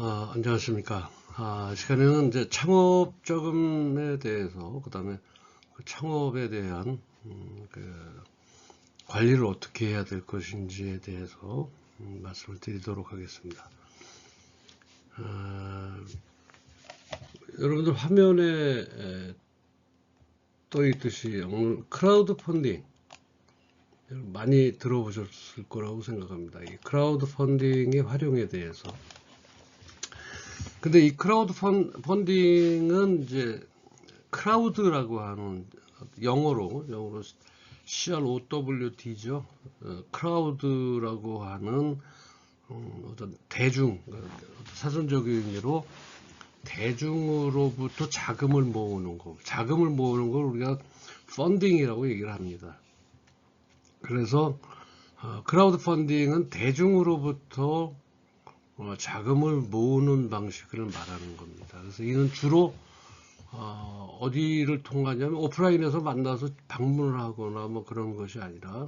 안녕하십니까. 시간에는 이제 창업 자금에 대해서, 그 다음에 그 창업에 대한 그 관리를 어떻게 해야 될 것인지에 대해서 말씀을 드리도록 하겠습니다. 여러분들 화면에 떠 있듯이 오늘 크라우드 펀딩 많이 들어보셨을 거라고 생각합니다. 이 크라우드 펀딩의 활용에 대해서. 근데 이 크라우드 펀딩은 이제 크라우드라고 하는 영어로 CROWD죠. 크라우드라고 하는 어떤 대중, 사전적인 의미로 대중으로부터 자금을 모으는 거. 자금을 모으는 걸 우리가 펀딩이라고 얘기를 합니다. 그래서 크라우드 펀딩은 대중으로부터 자금을 모으는 방식을 말하는 겁니다. 그래서 이는 주로 어디를 통하냐면 오프라인에서 만나서 방문을 하거나 뭐 그런 것이 아니라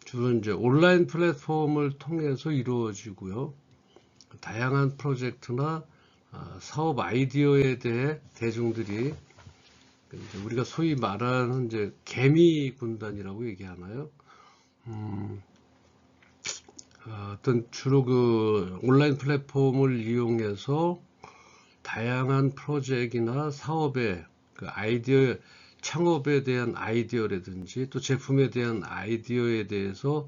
주로 이제 온라인 플랫폼을 통해서 이루어지고요. 다양한 프로젝트나 사업 아이디어에 대해 대중들이 이제 우리가 소위 말하는 이제 개미 군단이라고 얘기하나요? 어떤 주로 그 온라인 플랫폼을 이용해서 다양한 프로젝트나 사업의 그 아이디어, 창업에 대한 아이디어라든지 또 제품에 대한 아이디어에 대해서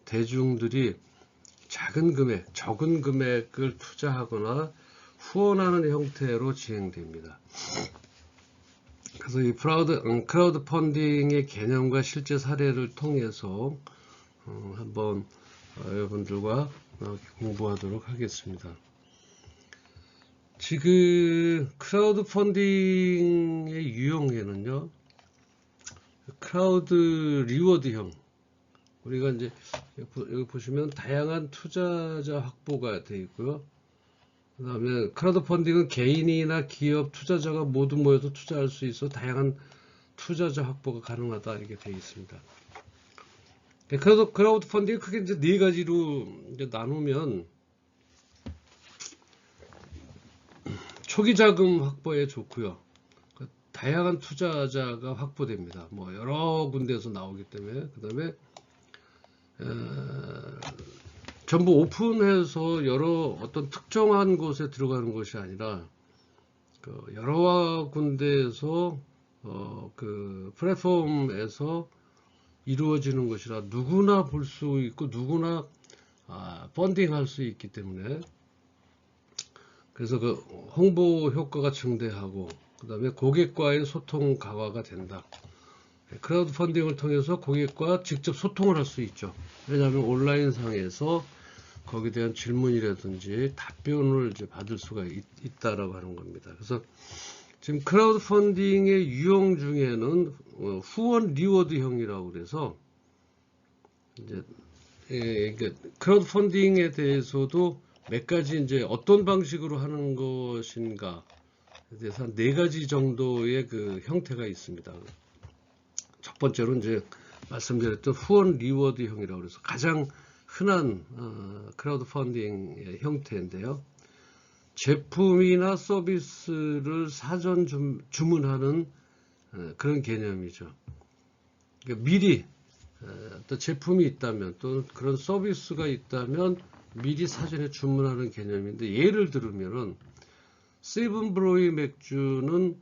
대중들이 작은 금액, 적은 금액을 투자하거나 후원하는 형태로 진행됩니다. 그래서 이 크라우드 펀딩의 개념과 실제 사례를 통해서 한번 여러분들과 공부하도록 하겠습니다. 지금 크라우드 펀딩의 유형에는요, 크라우드 리워드형, 우리가 이제 여기 보시면 다양한 투자자 확보가 되어 있고요. 그 다음에 크라우드 펀딩은 개인이나 기업 투자자가 모두 모여서 투자할 수 있어 다양한 투자자 확보가 가능하다 이렇게 되어 있습니다. 크라우드 펀딩이 크게 이제 네 가지로 이제 나누면 초기 자금 확보에 좋고요. 다양한 투자자가 확보됩니다. 뭐 여러 군데에서 나오기 때문에 그 다음에 전부 오픈해서 여러 어떤 특정한 곳에 들어가는 것이 아니라 그 여러 군데에서 그 플랫폼에서 이루어지는 것이라 누구나 볼 수 있고 누구나 펀딩할 수 있기 때문에 그래서 그 홍보 효과가 증대하고 그 다음에 고객과의 소통 강화가 된다. 크라우드 펀딩을 통해서 고객과 직접 소통을 할 수 있죠. 왜냐하면 온라인 상에서 거기에 대한 질문이라든지 답변을 이제 받을 수가 있다라고 하는 겁니다. 그래서 지금 크라우드 펀딩의 유형 중에는 후원 리워드형이라고 그래서 이제 크라우드 펀딩에 대해서도 몇 가지 이제 어떤 방식으로 하는 것인가에 대해서 한 4가지 정도의 그 형태가 있습니다. 첫 번째로 이제 말씀드렸던 후원 리워드형이라고 그래서 가장 흔한 크라우드 펀딩의 형태인데요. 제품이나 서비스를 사전 주문하는 그런 개념이죠. 그러니까 미리 또 제품이 있다면 또 그런 서비스가 있다면 미리 사전에 주문하는 개념인데 예를 들면은 세븐브로이 맥주는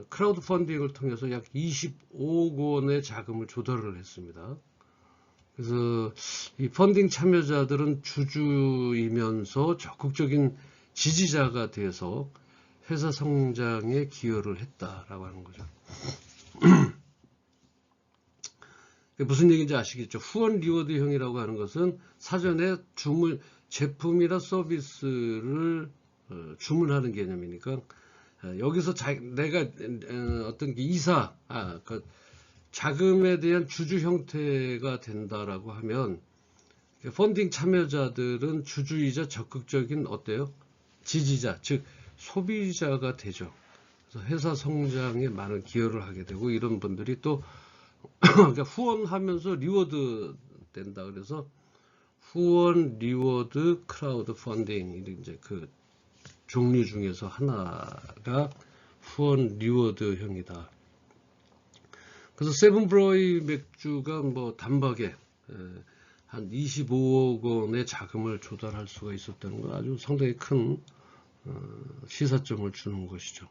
크라우드 펀딩을 통해서 약 25억 원의 자금을 조달을 했습니다. 그래서 이 펀딩 참여자들은 주주이면서 적극적인 지지자가 돼서 회사 성장에 기여를 했다라고 하는 거죠. 무슨 얘기인지 아시겠죠? 후원 리워드형이라고 하는 것은 사전에 제품이나 서비스를 주문하는 개념이니까 여기서 내가 어떤 그 자금에 대한 주주 형태가 된다라고 하면 펀딩 참여자들은 주주이자 적극적인 어때요? 지지자, 즉 소비자가 되죠. 그래서 회사 성장에 많은 기여를 하게 되고 이런 분들이 또 그러니까 후원하면서 리워드 된다. 그래서 후원 리워드 크라우드 펀딩 이제 그 종류 중에서 하나가 후원 리워드형이다. 그래서 세븐브로이 맥주가 뭐 단박에 한 25억 원의 자금을 조달할 수가 있었다는 건 아주 상당히 큰 시사점을 주는 것이죠.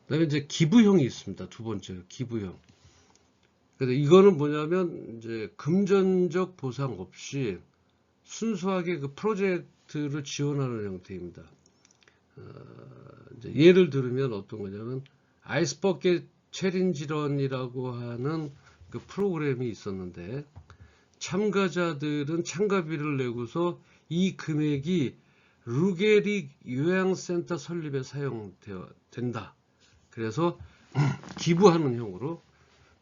그다음에 이제 기부형이 있습니다. 두 번째 기부형. 근데 이거는 뭐냐면 이제 금전적 보상 없이 순수하게 그 프로젝트를 지원하는 형태입니다. 이제 예를 들면 어떤 거냐면 아이스버켓 챌린지런이라고 하는 그 프로그램이 있었는데 참가자들은 참가비를 내고서 이 금액이 루게릭 요양센터 설립에 사용된다. 그래서 기부하는 형으로,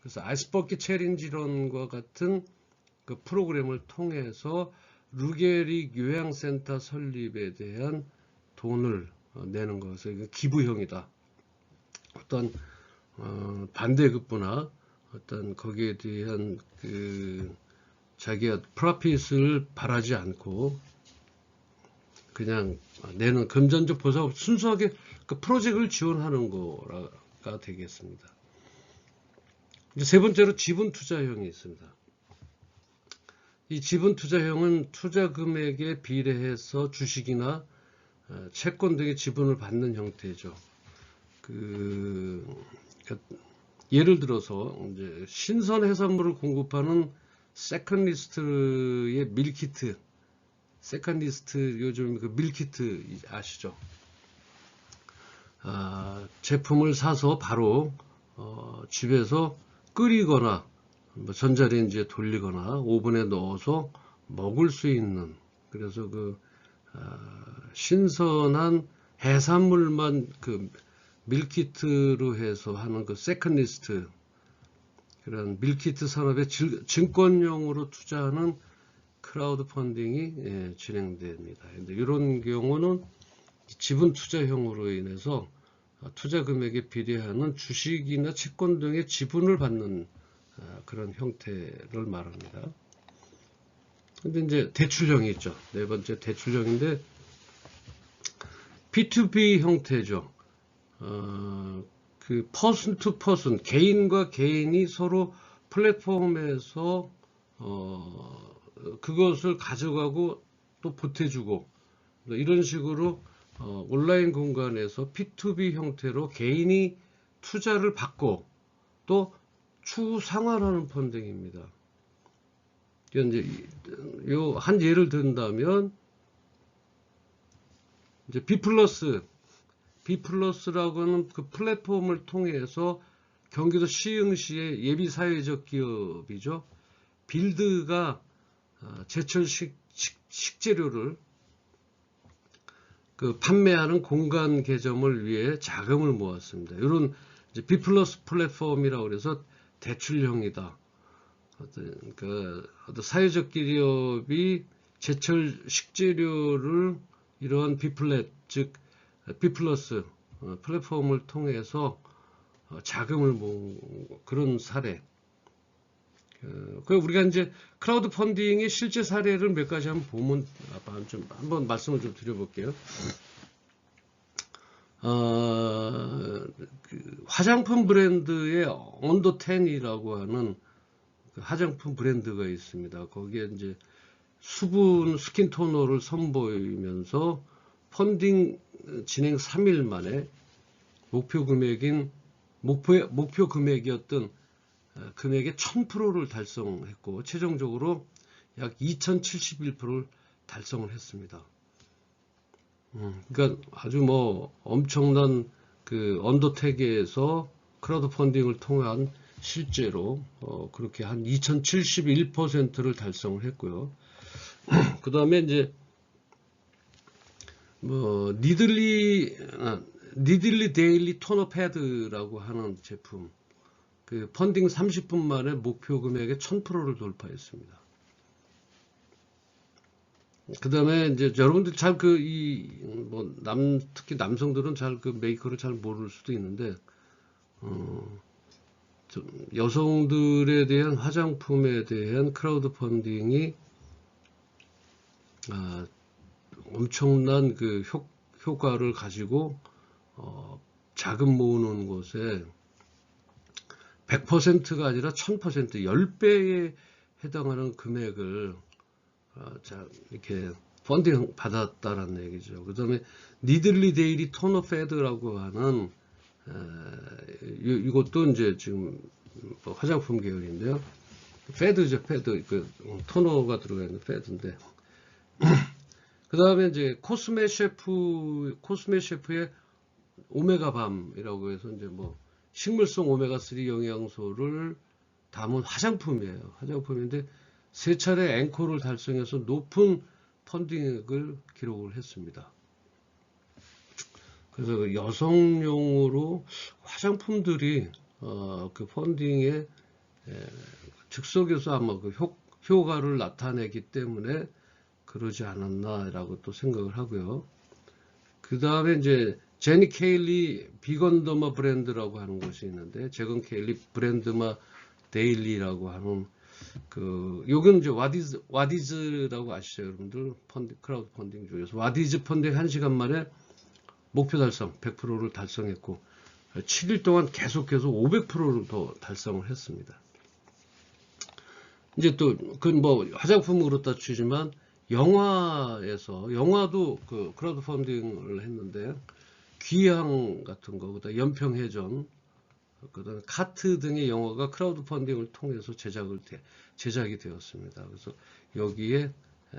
그래서 아이스버킷 챌린지런과 같은 그 프로그램을 통해서 루게릭 요양센터 설립에 대한 돈을 내는 것을 기부형이다. 어떤 반대급부나 어떤 거기에 대한 그 자기가 프로핏을 바라지 않고 그냥 내는 금전적 보상 없이 순수하게 그 프로젝트를 지원하는 거가 되겠습니다. 이제 세 번째로 지분 투자형이 있습니다. 이 지분 투자형은 투자 금액에 비례해서 주식이나 채권 등의 지분을 받는 형태죠. 예를 들어서 이제 신선 해산물을 공급하는 세컨리스트의 밀키트, 세컨리스트 요즘 그 밀키트 아시죠? 제품을 사서 바로 집에서 끓이거나 뭐 전자레인지에 돌리거나 오븐에 넣어서 먹을 수 있는, 그래서 그 신선한 해산물만 그 밀키트로 해서 하는 그 세컨리스트, 그런 밀키트 산업의 증권용으로 투자하는 크라우드 펀딩이 진행됩니다. 근데 이런 경우는 지분 투자형으로 인해서 투자 금액에 비례하는 주식이나 채권 등의 지분을 받는 그런 형태를 말합니다. 근데 이제 대출형이 있죠. 네 번째 대출형인데 P2P 형태죠. 그 퍼슨 투 퍼슨, 개인과 개인이 서로 플랫폼에서 그것을 가져가고 또 보태주고 이런 식으로 온라인 공간에서 P2B 형태로 개인이 투자를 받고 또 추후 상환하는 펀딩입니다. 이제 요 한 예를 든다면 이제 B+라고 하는 그 플랫폼을 통해서 경기도 시흥시의 예비 사회적 기업이죠. 빌드가 제철 식재료를 그 판매하는 공간 개점을 위해 자금을 모았습니다. 이런 이제 B+ 플랫폼이라고 그래서 대출형이다. 어떤 사회적 기업이 제철 식재료를 이러한 B+, 즉 B+ 플랫폼을 통해서 자금을 모은 그런 사례. 우리가 이제 크라우드 펀딩의 실제 사례를 몇 가지 한번 보면 한번 말씀을 좀 드려볼게요. 그 화장품 브랜드의 언더10이라고 하는 그 화장품 브랜드가 있습니다. 거기에 이제 수분 스킨 토너를 선보이면서 펀딩 진행 3일 만에 목표 금액이었던 금액의 1000%를 달성했고 최종적으로 약 2071%를 달성을 했습니다. 그러니까 아주 뭐 엄청난 그 언더테크에서 크라우드 펀딩을 통한 실제로 그렇게 한 2071%를 달성을 했고요. 그 다음에 이제 뭐 니들리 데일리 토너 패드라고 하는 제품, 그 펀딩 30분 만에 목표 금액의 1000%를 돌파했습니다. 그 다음에 이제 여러분들 잘 특히 남성들은 잘 그 메이커를 잘 모를 수도 있는데, 여성들에 대한 화장품에 대한 크라우드 펀딩이 엄청난 그 효과를 가지고 자금 모으는 곳에 100%가 아니라 1000%, 10배에 해당하는 금액을 이렇게 펀딩 받았다라는 얘기죠. 그 다음에 니들리 데일리 토너 페드라고 하는 이것도 이제 지금 화장품 계열인데요. 페드죠, 페드. 그 토너가 들어가 있는 페드인데. 그 다음에 이제 코스메 셰프의 오메가 밤이라고 해서 이제 뭐 식물성 오메가3 영양소를 담은 화장품이에요. 화장품인데 3차례 앵콜을 달성해서 높은 펀딩액을 기록을 했습니다. 그래서 여성용으로 화장품들이 그 펀딩에 즉석에서 아마 그 효과를 나타내기 때문에 그러지 않았나라고 또 생각을 하고요. 그 다음에 이제 제니 케일리 비건더마 브랜드라고 하는 것이 있는데, 제건 케일리 브랜드마 데일리라고 하는 요건 이제 와디즈라고 아시죠, 여러분들? 크라우드 펀딩 중에서 와디즈 펀딩 1시간 만에 목표 달성 100%를 달성했고 7일 동안 계속해서 500%를 더 달성을 했습니다. 이제 또 그건 뭐 화장품은 그렇다 치지만 영화도 그 크라우드 펀딩을 했는데 귀향 같은 거, 그다음 연평해전, 그다음 카트 등의 영화가 크라우드 펀딩을 통해서 제작이 되었습니다. 그래서 여기에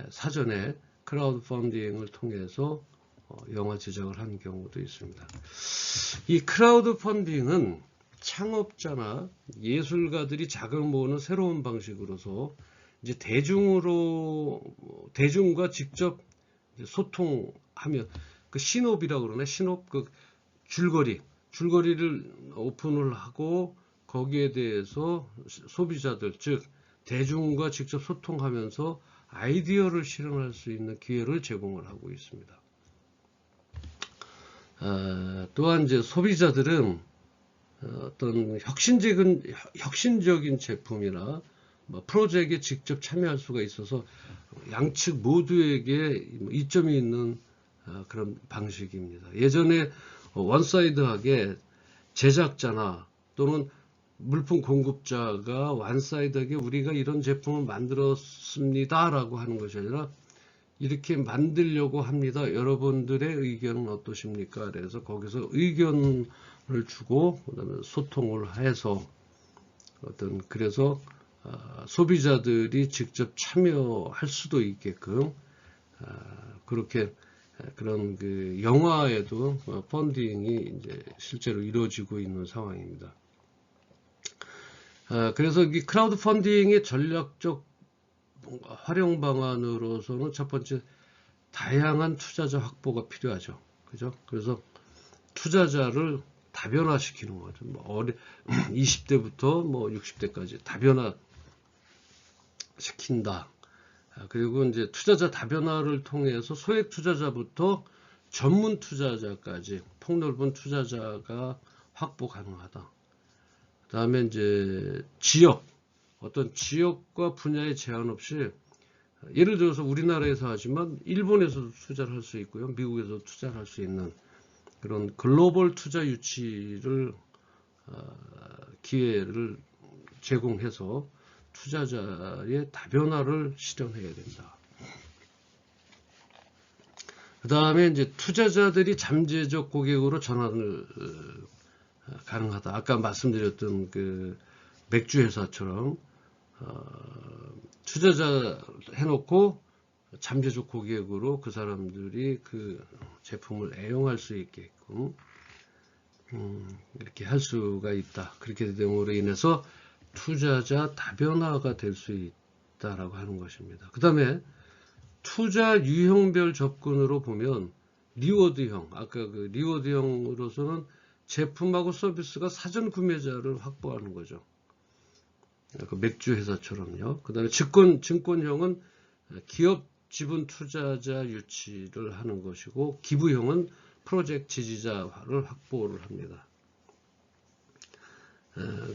사전에 크라우드 펀딩을 통해서 영화 제작을 한 경우도 있습니다. 이 크라우드 펀딩은 창업자나 예술가들이 자금을 모으는 새로운 방식으로서 이제 대중과 직접 소통하며 그 신업이라고 그러네. 신업, 그 줄거리를 오픈을 하고 거기에 대해서 소비자들, 즉 대중과 직접 소통하면서 아이디어를 실현할 수 있는 기회를 제공을 하고 있습니다. 또한 이제 소비자들은 어떤 혁신적인 제품이나 프로젝트에 직접 참여할 수가 있어서 양측 모두에게 이점이 있는 그런 방식입니다. 예전에 원사이드하게 제작자나 또는 물품 공급자가 원사이드하게 우리가 이런 제품을 만들었습니다 라고 하는 것이 아니라 이렇게 만들려고 합니다. 여러분들의 의견은 어떠십니까? 그래서 거기서 의견을 주고 그다음에 소통을 해서 그래서 소비자들이 직접 참여할 수도 있게끔 그렇게 그런 그 영화에도 펀딩이 이제 실제로 이루어지고 있는 상황입니다. 그래서 이 크라우드 펀딩의 전략적 활용 방안으로서는 첫 번째, 다양한 투자자 확보가 필요하죠. 그죠? 그래서 투자자를 다변화시키는 거죠. 20대부터 60대까지 다변화 시킨다. 그리고 이제 투자자 다변화를 통해서 소액 투자자부터 전문 투자자까지 폭넓은 투자자가 확보 가능하다. 그 다음에 이제 어떤 지역과 분야의 제한 없이, 예를 들어서 우리나라에서 하지만 일본에서도 투자를 할 수 있고요, 미국에서도 투자를 할 수 있는 그런 글로벌 투자 유치를 기회를 제공해서 투자자의 다변화를 실현해야 된다. 그 다음에 이제 투자자들이 잠재적 고객으로 전환을 가능하다. 아까 말씀드렸던 그 맥주 회사처럼 투자자 해놓고 잠재적 고객으로 그 사람들이 그 제품을 애용할 수 있게끔 이렇게 할 수가 있다. 그렇게 됨으로 인해서 투자자 다변화가 될 수 있다라고 하는 것입니다. 그 다음에 투자 유형별 접근으로 보면 리워드형, 아까 그 리워드형으로서는 제품하고 서비스가 사전 구매자를 확보하는 거죠. 그 맥주 회사처럼요. 그 다음에 증권형은 기업 지분 투자자 유치를 하는 것이고, 기부형은 프로젝트 지지자를 확보를 합니다.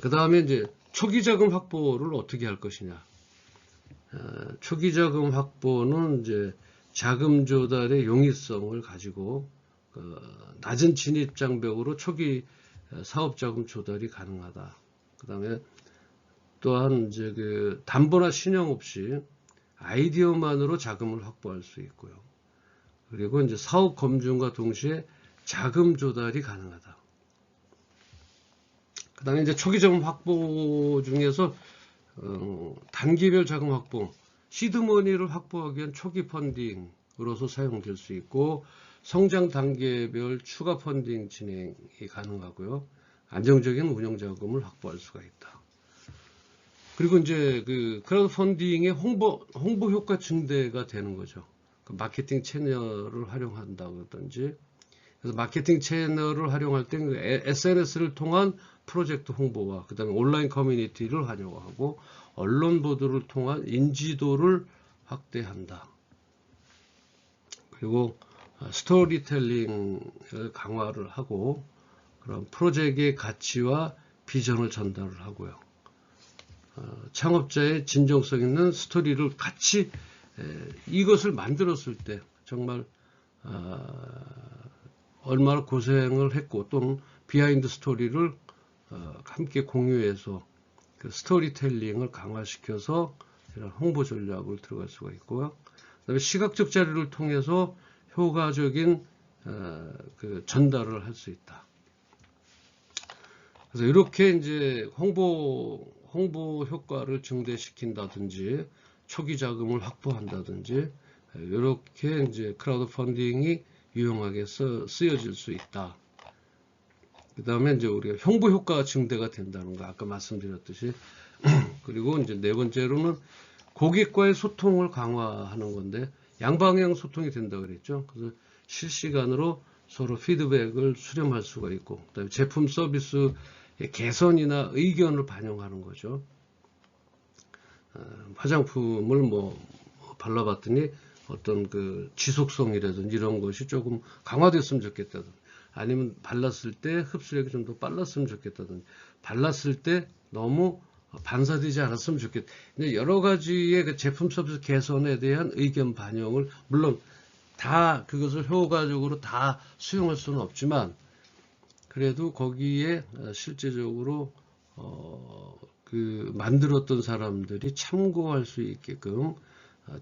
그 다음에 이제 초기 자금 확보를 어떻게 할 것이냐. 초기 자금 확보는 이제 자금 조달의 용이성을 가지고 낮은 진입 장벽으로 초기 사업 자금 조달이 가능하다. 그다음에 또한 이제 그 담보나 신용 없이 아이디어만으로 자금을 확보할 수 있고요. 그리고 이제 사업 검증과 동시에 자금 조달이 가능하다. 그다음에 이제 초기 자금 확보 중에서 단기별 자금 확보, 시드머니를 확보하기 위한 초기 펀딩으로서 사용될 수 있고, 성장 단계별 추가 펀딩 진행이 가능하고요. 안정적인 운영 자금을 확보할 수가 있다. 그리고 이제 그 크라우드 펀딩의 홍보 효과 증대가 되는 거죠. 그 마케팅 채널을 활용한다든지, 그래서 마케팅 채널을 활용할 때 SNS를 통한 프로젝트 홍보와 그다음에 온라인 커뮤니티를 활용하고 언론 보도를 통한 인지도를 확대한다. 그리고 스토리텔링을 강화를 하고 그런 프로젝트의 가치와 비전을 전달을 하고요. 창업자의 진정성 있는 스토리를 같이 이것을 만들었을 때 정말 얼마나 고생을 했고 또는 비하인드 스토리를 함께 공유해서 그 스토리텔링을 강화시켜서 이런 홍보 전략을 들어갈 수가 있고요. 그다음에 시각적 자료를 통해서 효과적인 그 전달을 할 수 있다. 그래서 이렇게 이제 홍보 효과를 증대시킨다든지 초기 자금을 확보한다든지 이렇게 이제 크라우드 펀딩이 유용하게 쓰여질 수 있다. 그 다음에 이제 우리가 홍보 효과가 증대가 된다는 거 아까 말씀드렸듯이 그리고 이제 네 번째로는 고객과의 소통을 강화하는 건데 양방향 소통이 된다 그랬죠. 그래서 실시간으로 서로 피드백을 수렴할 수가 있고 그다음에 제품 서비스 개선이나 의견을 반영하는 거죠. 화장품을 뭐 발라봤더니 어떤 그 지속성이라든지 이런 것이 조금 강화됐으면 좋겠다든 아니면 발랐을 때 흡수력이 좀 더 빨랐으면 좋겠다든 발랐을 때 너무 반사되지 않았으면 좋겠다. 여러 가지의 그 제품 서비스 개선에 대한 의견 반영을 물론 다 그것을 효과적으로 다 수용할 수는 없지만 그래도 거기에 실제적으로 그 만들었던 사람들이 참고할 수 있게끔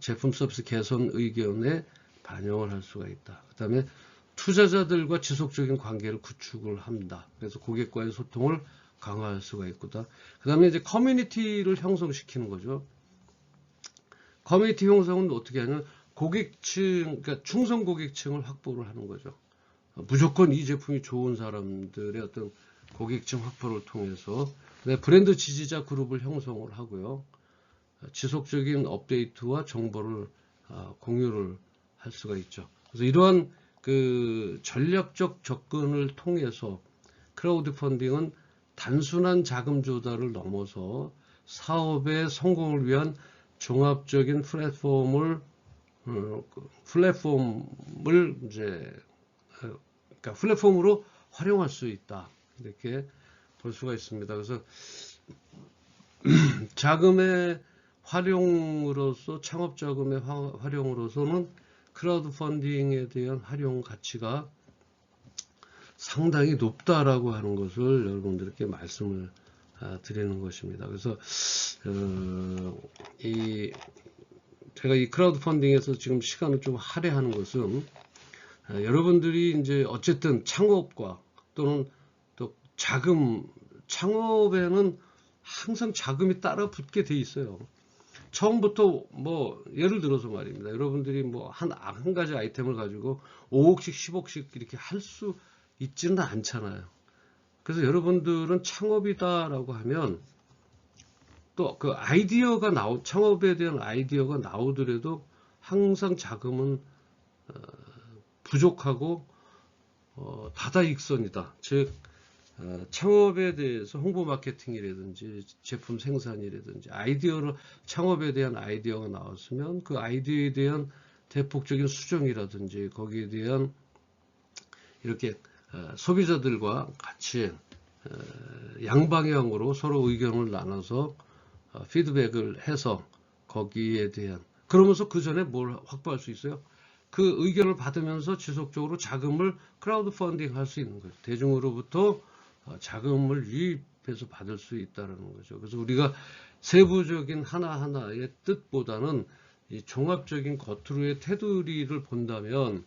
제품 서비스 개선 의견에 반영을 할 수가 있다. 그 다음에 투자자들과 지속적인 관계를 구축을 한다. 그래서 고객과의 소통을 강화할 수가 있고다. 그 다음에 이제 커뮤니티를 형성시키는 거죠. 커뮤니티 형성은 어떻게 하냐면 고객층, 그러니까 충성 고객층을 확보를 하는 거죠. 무조건 이 제품이 좋은 사람들의 어떤 고객층 확보를 통해서 브랜드 지지자 그룹을 형성을 하고요. 지속적인 업데이트와 정보를 공유를 할 수가 있죠. 그래서 이러한 그 전략적 접근을 통해서 크라우드 펀딩은 단순한 자금 조달을 넘어서 사업의 성공을 위한 종합적인 플랫폼을 이제 그러니까 플랫폼으로 활용할 수 있다. 이렇게 볼 수가 있습니다. 그래서 자금의 활용으로서 창업 자금의 활용으로서는 크라우드 펀딩에 대한 활용 가치가 상당히 높다라고 하는 것을 여러분들께 말씀을 드리는 것입니다. 그래서 제가 이 크라우드 펀딩에서 지금 시간을 좀 할애하는 것은 여러분들이 이제 어쨌든 창업과 또는 또 창업에는 항상 자금이 따라 붙게 돼 있어요. 처음부터 뭐 예를 들어서 말입니다. 여러분들이 뭐 한 가지 아이템을 가지고 5억씩 10억씩 이렇게 할 수 있지는 않잖아요. 그래서 여러분들은 창업이다라고 하면 또 그 아이디어가 창업에 대한 아이디어가 나오더라도 항상 자금은 부족하고 다다익선이다. 즉 창업에 대해서 홍보 마케팅이라든지 제품 생산이라든지 창업에 대한 아이디어가 나왔으면 그 아이디어에 대한 대폭적인 수정이라든지 거기에 대한 이렇게 소비자들과 같이 양방향으로 서로 의견을 나눠서 피드백을 해서 거기에 대한 그러면서 그 전에 뭘 확보할 수 있어요? 그 의견을 받으면서 지속적으로 자금을 크라우드 펀딩 할 수 있는 거죠. 대중으로부터 자금을 유입해서 받을 수 있다는 거죠. 그래서 우리가 세부적인 하나하나의 뜻보다는 이 종합적인 겉으로의 테두리를 본다면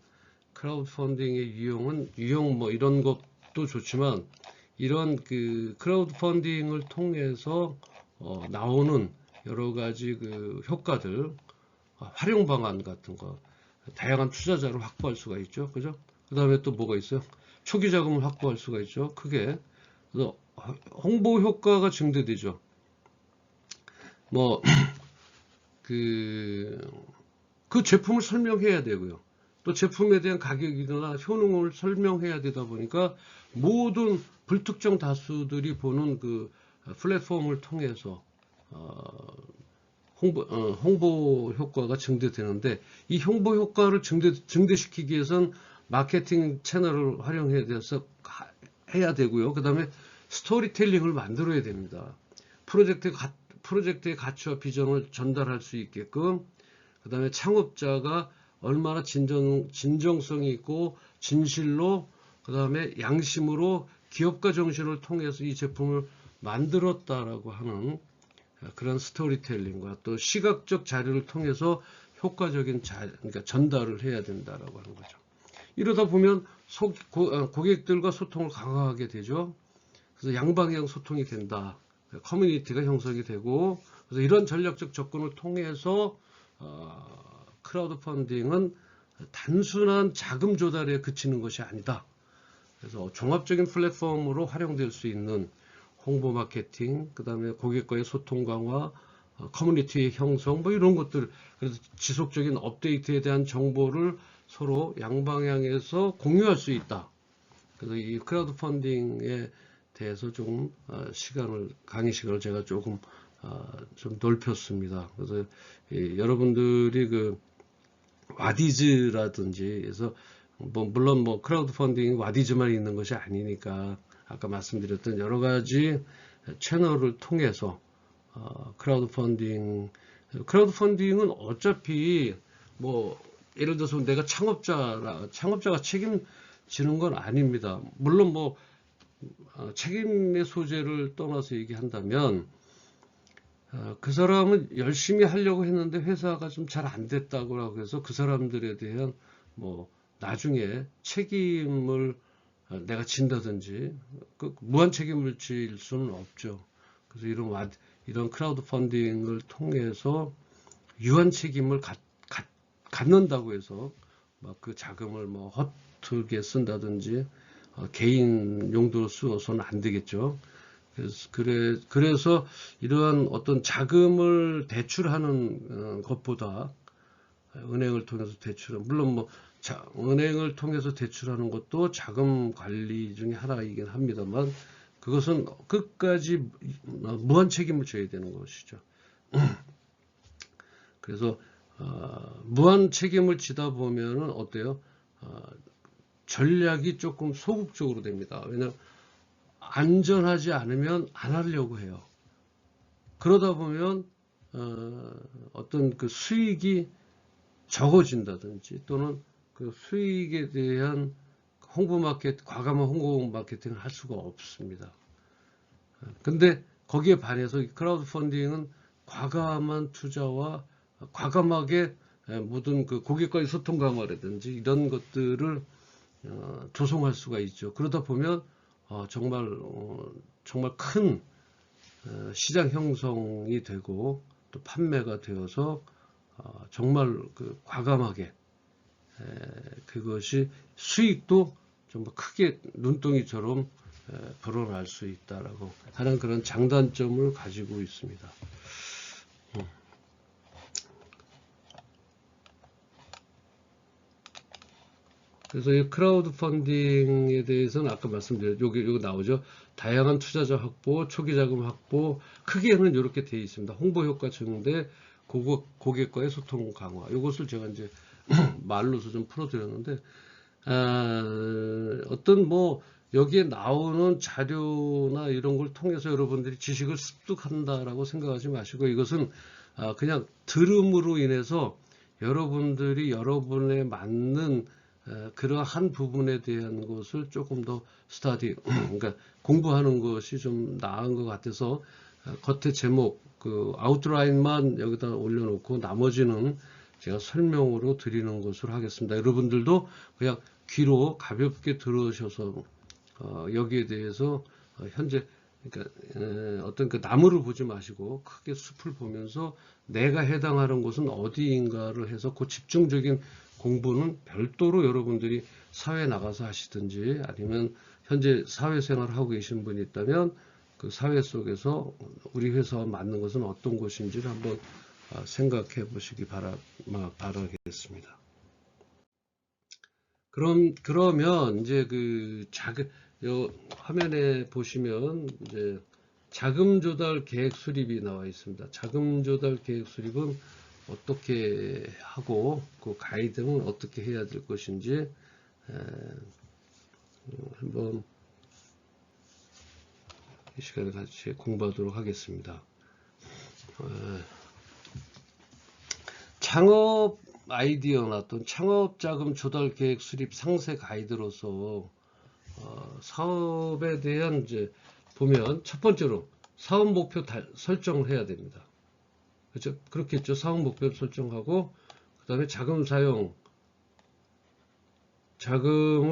크라우드 펀딩의 유용 뭐 이런 것도 좋지만 이런 그 크라우드 펀딩을 통해서 나오는 여러 가지 그 효과들, 활용 방안 같은 거, 다양한 투자자를 확보할 수가 있죠. 그죠? 그 다음에 또 뭐가 있어요? 초기 자금을 확보할 수가 있죠. 크게. 그래서 홍보 효과가 증대되죠. 뭐, 그 제품을 설명해야 되고요. 또 제품에 대한 가격이나 효능을 설명해야 되다 보니까 모든 불특정 다수들이 보는 그 플랫폼을 통해서 홍보 효과가 증대되는데 이 홍보 효과를 증대시키기 위해선 마케팅 채널을 활용해야 해야 되고요. 그 다음에 스토리텔링을 만들어야 됩니다. 프로젝트의 가치와 비전을 전달할 수 있게끔 그 다음에 창업자가 얼마나 진정성이 있고 진실로 그 다음에 양심으로 기업가 정신을 통해서 이 제품을 만들었다라고 하는 그런 스토리텔링과 또 시각적 자료를 통해서 효과적인 그러니까 전달을 해야 된다라고 하는 거죠. 이러다 보면 고객들과 소통을 강화하게 되죠. 그래서 양방향 소통이 된다. 커뮤니티가 형성이 되고 그래서 이런 전략적 접근을 통해서 크라우드 펀딩은 단순한 자금 조달에 그치는 것이 아니다. 그래서 종합적인 플랫폼으로 활용될 수 있는 홍보 마케팅, 그 다음에 고객과의 소통 강화, 커뮤니티 형성, 뭐 이런 것들, 그래서 지속적인 업데이트에 대한 정보를 서로 양방향에서 공유할 수 있다. 그래서 이 크라우드 펀딩에 대해서 좀 강의 시간을 제가 조금 좀 넓혔습니다. 그래서 여러분들이 그 와디즈라든지 그래서 물론 뭐 크라우드 펀딩이 와디즈만 있는 것이 아니니까 아까 말씀드렸던 여러 가지 채널을 통해서 크라우드 펀딩은 어차피 뭐 예를 들어서 내가 창업자가 책임지는 건 아닙니다. 물론 뭐 책임의 소재를 떠나서 얘기한다면 그 사람은 열심히 하려고 했는데 회사가 좀 잘 안 됐다고 해서 그 사람들에 대한 뭐 나중에 책임을 내가 진다든지 무한 책임을 질 수는 없죠. 그래서 이런 크라우드 펀딩을 통해서 유한 책임을 갖는다고 해서 막 그 자금을 뭐 허투루게 쓴다든지 개인 용도로 쓰어서는 안 되겠죠. 그래서 이러한 어떤 자금을 대출하는 것보다 은행을 통해서 물론 뭐 은행을 통해서 대출하는 것도 자금 관리 중에 하나이긴 합니다만 그것은 끝까지 무한 책임을 져야 되는 것이죠. 그래서 무한 책임을 지다 보면은 어때요? 전략이 조금 소극적으로 됩니다. 왜냐하면 안전하지 않으면 안 하려고 해요. 그러다 보면 어떤 그 수익이 적어진다든지 또는 그 수익에 대한 과감한 홍보 마케팅을 할 수가 없습니다. 근데 거기에 반해서 크라우드 펀딩은 과감한 투자와 과감하게 모든 그 고객과의 소통 강화라든지 이런 것들을 조성할 수가 있죠. 그러다 보면 정말 큰 시장 형성이 되고 또 판매가 되어서 정말 그 과감하게 그것이 수익도 좀 크게 눈덩이처럼 불어날 수 있다라고 하는 그런 장단점을 가지고 있습니다. 그래서 이 크라우드 펀딩에 대해서는 아까 말씀드렸죠. 여기 나오죠. 다양한 투자자 확보, 초기 자금 확보, 크게는 이렇게 되어 있습니다. 홍보 효과 증대, 고객과의 소통 강화. 이것을 제가 이제 말로서 좀 풀어드렸는데, 어떤 뭐 여기에 나오는 자료나 이런 걸 통해서 여러분들이 지식을 습득한다라고 생각하지 마시고 이것은 그냥 들음으로 인해서 여러분들이 여러분에 맞는 그러한 부분에 대한 것을 조금 더 스터디, 그러니까 공부하는 것이 좀 나은 것 같아서 겉에 제목, 그 아웃라인만 여기다 올려놓고 나머지는 제가 설명으로 드리는 것으로 하겠습니다. 여러분들도 그냥 귀로 가볍게 들으셔서 여기에 대해서 현재 그러니까 어떤 그 나무를 보지 마시고 크게 숲을 보면서 내가 해당하는 곳은 어디인가를 해서 그 집중적인 공부는 별도로 여러분들이 사회에 나가서 하시든지 아니면 현재 사회생활을 하고 계신 분이 있다면 그 사회 속에서 우리 회사와 맞는 것은 어떤 것인지를 한번 생각해 보시기 바라겠습니다. 그러면 이제 요 화면에 보시면 이제 자금 조달 계획 수립이 나와 있습니다. 자금 조달 계획 수립은 어떻게 하고 그 가이드는 어떻게 해야 될 것인지 한번 이 시간에 같이 공부하도록 하겠습니다. 창업 아이디어나 또는 창업 자금 조달 계획 수립 상세 가이드로서 사업에 대한 이제 보면 첫 번째로 사업 목표 설정을 해야 됩니다. 그렇죠? 그렇겠죠. 사업 목표 설정하고 그다음에 자금을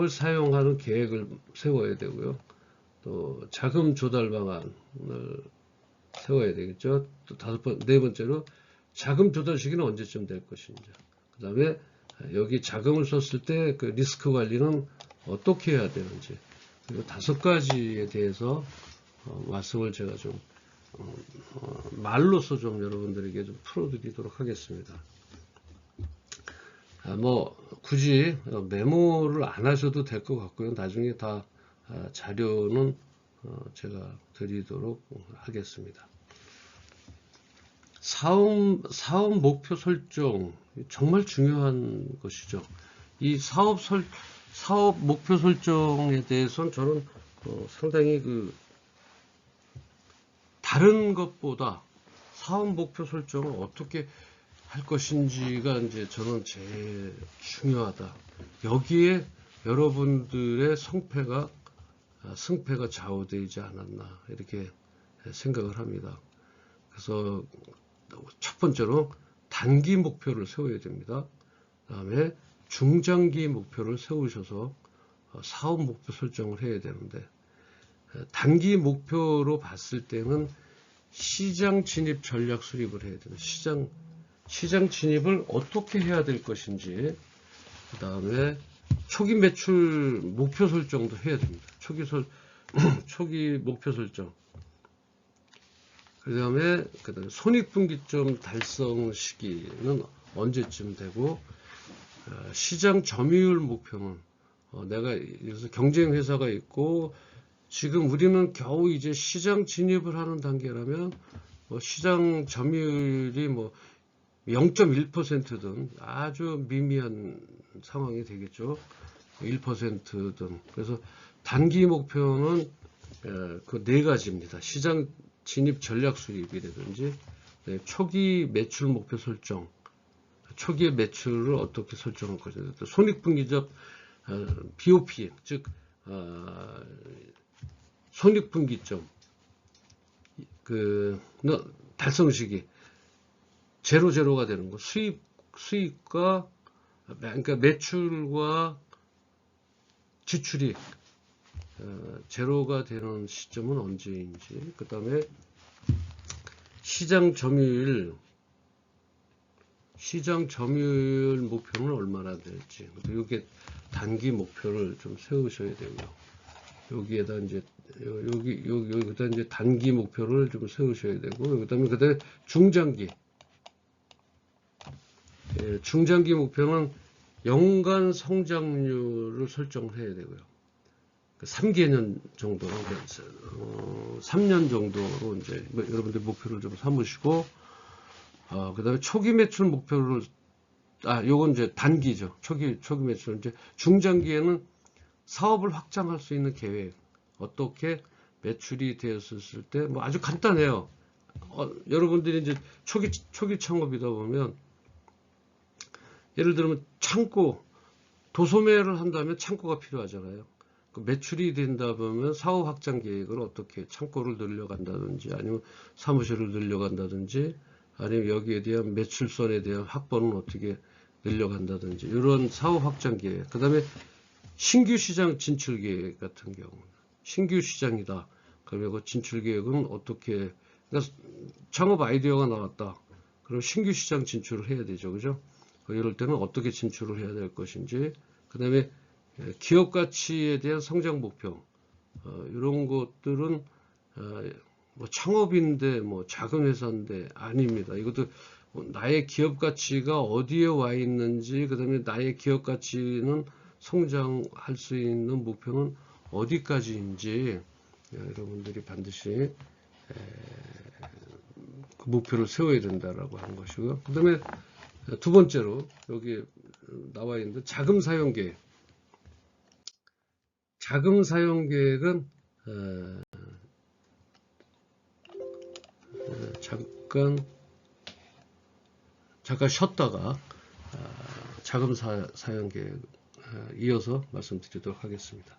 사용하는 계획을 세워야 되고요. 또 자금 조달 방안을 세워야 되겠죠. 또 네 번째로 자금 조달 시기는 언제쯤 될 것인지. 그다음에 여기 자금을 썼을 때 그 리스크 관리는 어떻게 해야 되는지. 그리고 5가지에 대해서 말씀을 제가 좀 말로서 좀 여러분들에게 좀 풀어드리도록 하겠습니다. 뭐 굳이 메모를 안 하셔도 될 것 같고요. 나중에 다 자료는 제가 드리도록 하겠습니다. 사업 목표 설정 정말 중요한 것이죠. 이 사업 목표 설정에 대해서는 저는 상당히 다른 것보다 사업 목표 설정을 어떻게 할 것인지가 이제 저는 제일 중요하다. 여기에 여러분들의 승패가 좌우되지 않았나 이렇게 생각을 합니다. 그래서 첫 번째로 단기 목표를 세워야 됩니다. 그 다음에 중장기 목표를 세우셔서 사업 목표 설정을 해야 되는데 단기 목표로 봤을 때는 시장 진입 전략 수립을 해야 됩니다. 시장 진입을 어떻게 해야 될 것인지 그 다음에 초기 매출 목표 설정도 해야 됩니다. 초기 목표 설정 그 다음에 손익분기점 달성 시기는 언제쯤 되고 시장 점유율 목표는 내가 여기서 경쟁 회사가 있고 지금 우리는 겨우 이제 시장 진입을 하는 단계라면 시장 점유율이 0.1%든 아주 미미한 상황이 되겠죠. 1%든. 그래서 단기 목표는 그 4가지입니다. 시장 진입 전략 수립이라든지 초기 매출 목표 설정, 초기의 매출을 어떻게 설정할 것인가, 또 손익분기점 BOP, 즉 손익분기점 달성 시기 제로가 되는 거, 수익과 그러니까 매출과 지출이 제로가 되는 시점은 언제인지, 그 다음에 시장 점유율 목표는 얼마나 될지, 이게 단기 목표를 좀 세우셔야 되고요. 여기에다 이제 여기다 이제 단기 목표를 좀 세우셔야 되고, 그다음에 중장기 목표는 연간 성장률을 설정해야 되고요. 3개년 정도, 3년 정도로 이제 여러분들 목표를 좀 삼으시고, 그 다음에 초기 매출 목표를, 요건 이제 단기죠. 초기 매출. 이제 중장기에는 사업을 확장할 수 있는 계획, 어떻게 매출이 되었을 때, 아주 간단해요. 여러분들이 이제 초기 창업이다 보면, 예를 들면 창고, 도소매를 한다면 창고가 필요하잖아요. 그 매출이 된다 보면 사업 확장 계획을 어떻게 창고를 늘려간다든지 아니면 사무실을 늘려간다든지 아니면 여기에 대한 매출선에 대한 확보는 어떻게 늘려간다든지 이런 사업 확장 계획. 그 다음에 신규 시장 진출 계획 같은 경우 신규 시장이다. 그러면 그 진출 계획은 어떻게 그러니까 창업 아이디어가 나왔다. 그럼 신규 시장 진출을 해야 되죠. 그죠? 이럴 때는 어떻게 진출을 해야 될 것인지 그 다음에 기업 가치에 대한 성장 목표 이런 것들은 뭐 창업인데 뭐 작은 회사인데 아닙니다. 이것도 나의 기업 가치가 어디에 와 있는지 그 다음에 나의 기업 가치는 성장할 수 있는 목표는 어디까지인지 여러분들이 반드시 그 목표를 세워야 된다라고 하는 것이고요. 그 다음에 두 번째로 여기 나와 있는데 자금 사용 계획. 자금 사용 계획은 잠깐 쉬었다가 자금 사용 계획 이어서 말씀드리도록 하겠습니다.